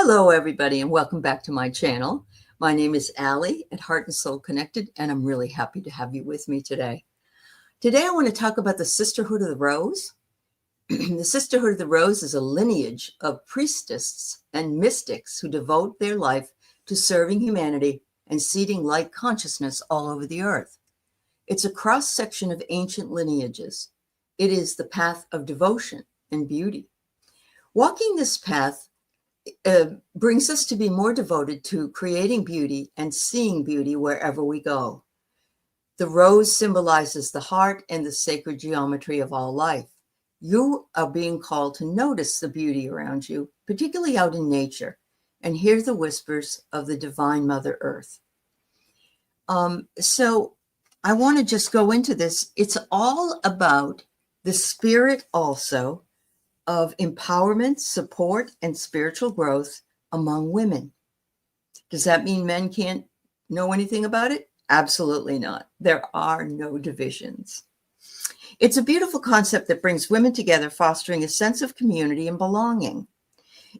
Hello, everybody, and welcome back to my channel. My name is Aley at Heart and Soul Connected, and I'm really happy to have you with me today. Today, I want to talk about the Sisterhood of the Rose. The Sisterhood of the Rose is a lineage of priestesses and mystics who devote their life to serving humanity and seeding light consciousness all over the earth. It's a cross-section of ancient lineages. It is the path of devotion and beauty. Walking this path brings us to be more devoted to creating beauty and seeing beauty wherever we go. The rose symbolizes the heart and the sacred geometry of all life. You are being called to notice the beauty around you, particularly out in nature, and hear the whispers of the Divine Mother Earth. So I want to just go into this. It's all about the spirit also of empowerment, support, and spiritual growth among women. Does that mean men can't know anything about it? Absolutely not. There are no divisions. It's a beautiful concept that brings women together, fostering a sense of community and belonging.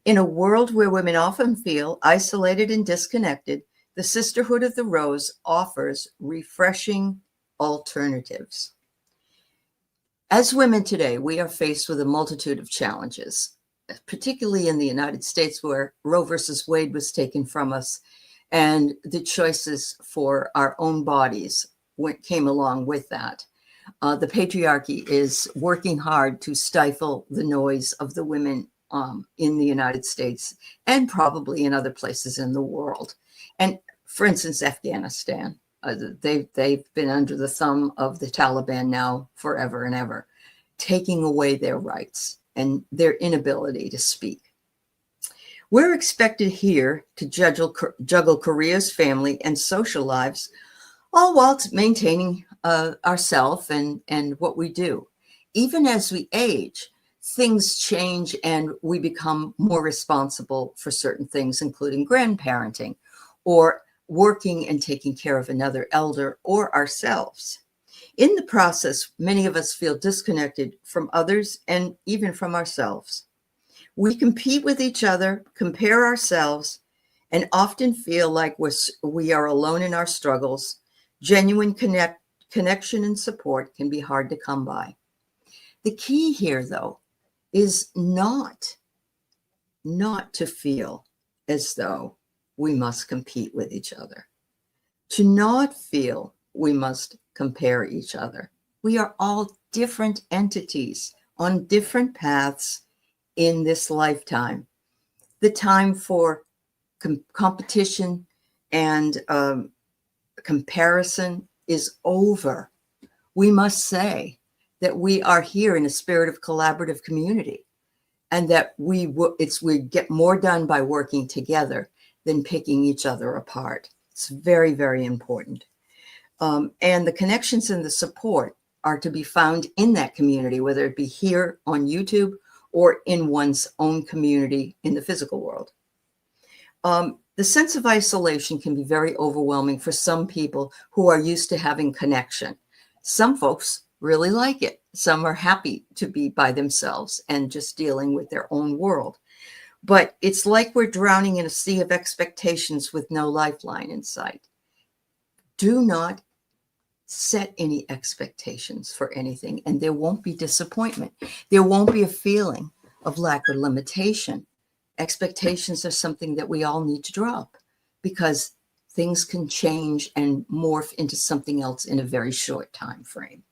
In a world where women often feel isolated and disconnected, the Sisterhood of the Rose offers refreshing alternatives. As women today, we are faced with a multitude of challenges, particularly in the United States, where Roe versus Wade was taken from us, and the choices for our own bodies came along with that. The patriarchy is working hard to stifle the noise of the women in the United States and probably in other places in the world. And for instance, Afghanistan. They've been under the thumb of the Taliban now forever and ever, taking away their rights and their inability to speak. We're expected here to juggle careers, family, and social lives, all whilst maintaining ourselves and what we do. Even as we age, things change and we become more responsible for certain things, including grandparenting or working and taking care of another elder or ourselves. In the process, many of us feel disconnected from others and even from ourselves. We compete with each other, compare ourselves, and often feel like we are alone in our struggles. Genuine connection and support can be hard to come by. The key here, though, is not to feel as though we must compete with each other, to not feel we must compare each other. We are all different entities on different paths in this lifetime. The time for competition and comparison is over. We must say that we are here in a spirit of collaborative community, and that we get more done by working together than picking each other apart. It's very, very important. And the connections and the support are to be found in that community, whether it be here on YouTube or in one's own community in the physical world. The sense of isolation can be very overwhelming for some people who are used to having connection. Some folks really like it. Some are happy to be by themselves and just dealing with their own world. But it's like we're drowning in a sea of expectations with no lifeline in sight. Do not set any expectations for anything, and there won't be disappointment. There won't be a feeling of lack or limitation. Expectations are something that we all need to drop, because things can change and morph into something else in a very short time frame.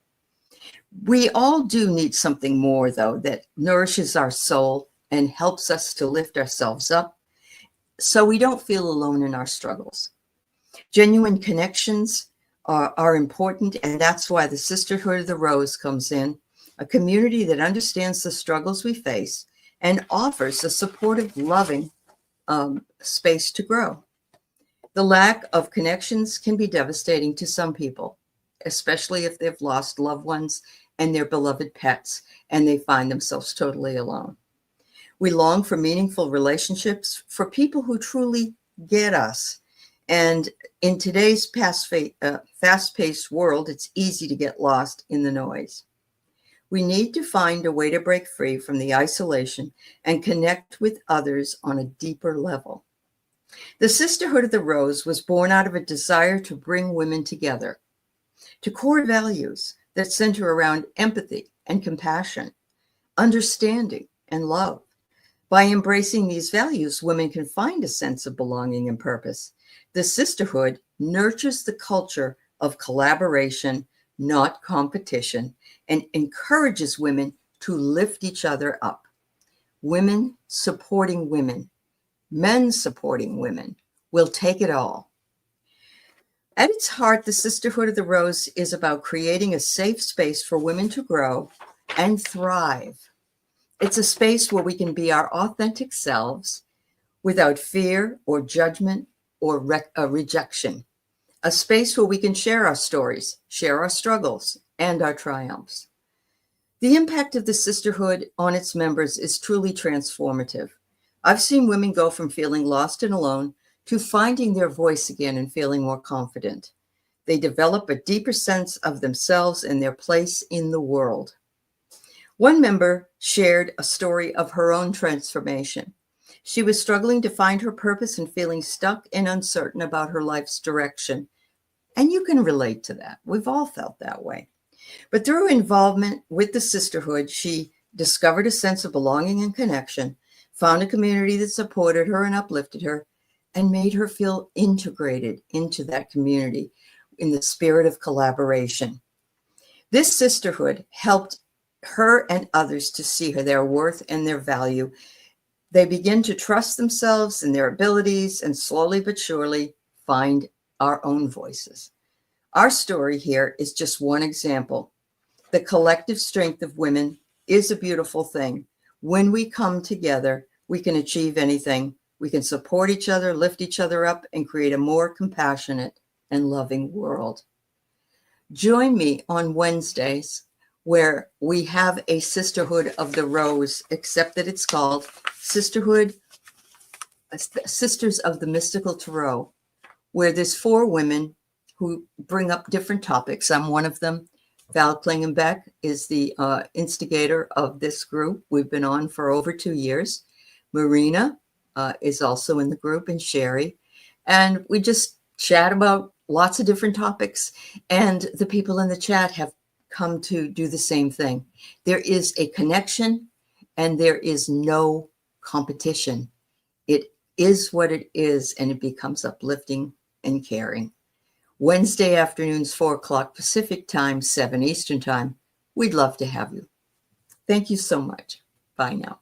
We all do need something more, though, that nourishes our soul and helps us to lift ourselves up so we don't feel alone in our struggles. Genuine connections are important, and that's why the Sisterhood of the Rose comes in, a community that understands the struggles we face and offers a supportive, loving space to grow. The lack of connections can be devastating to some people, especially if they've lost loved ones and their beloved pets, and they find themselves totally alone. We long for meaningful relationships, for people who truly get us. And in today's fast-paced world, it's easy to get lost in the noise. We need to find a way to break free from the isolation and connect with others on a deeper level. The Sisterhood of the Rose was born out of a desire to bring women together, to core values that center around empathy and compassion, understanding and love. By embracing these values, women can find a sense of belonging and purpose. The Sisterhood nurtures the culture of collaboration, not competition, and encourages women to lift each other up. Women supporting women, men supporting women will take it all. At its heart, the Sisterhood of the Rose is about creating a safe space for women to grow and thrive. It's a space where we can be our authentic selves without fear or judgment or rejection. A space where we can share our stories, share our struggles, and our triumphs. The impact of the Sisterhood on its members is truly transformative. I've seen women go from feeling lost and alone to finding their voice again and feeling more confident. They develop a deeper sense of themselves and their place in the world. One member shared a story of her own transformation. She was struggling to find her purpose and feeling stuck and uncertain about her life's direction. And you can relate to that. We've all felt that way. But through involvement with the Sisterhood, she discovered a sense of belonging and connection, found a community that supported her and uplifted her, and made her feel integrated into that community in the spirit of collaboration. This sisterhood helped her and others to see their worth and their value. They begin to trust themselves and their abilities and slowly but surely find our own voices. Our story here is just one example. The collective strength of women is a beautiful thing. When we come together, we can achieve anything. We can support each other, lift each other up, and create a more compassionate and loving world. Join me on Wednesdays where we have a Sisterhood of the Rose, except that it's called Sisterhood, Sisters of the Mystical Tarot, where there's 4 women who bring up different topics. I'm one of them. Val Klingenbeck is the instigator of this group. We've been on for over 2 years. Marina is also in the group, and Sherry. And we just chat about lots of different topics. And the people in the chat have come to do the same thing. There is a connection and there is no competition. It is what it is, and it becomes uplifting and caring. Wednesday afternoons, 4 o'clock Pacific time, 7 Eastern time. We'd love to have you. Thank you so much. Bye now.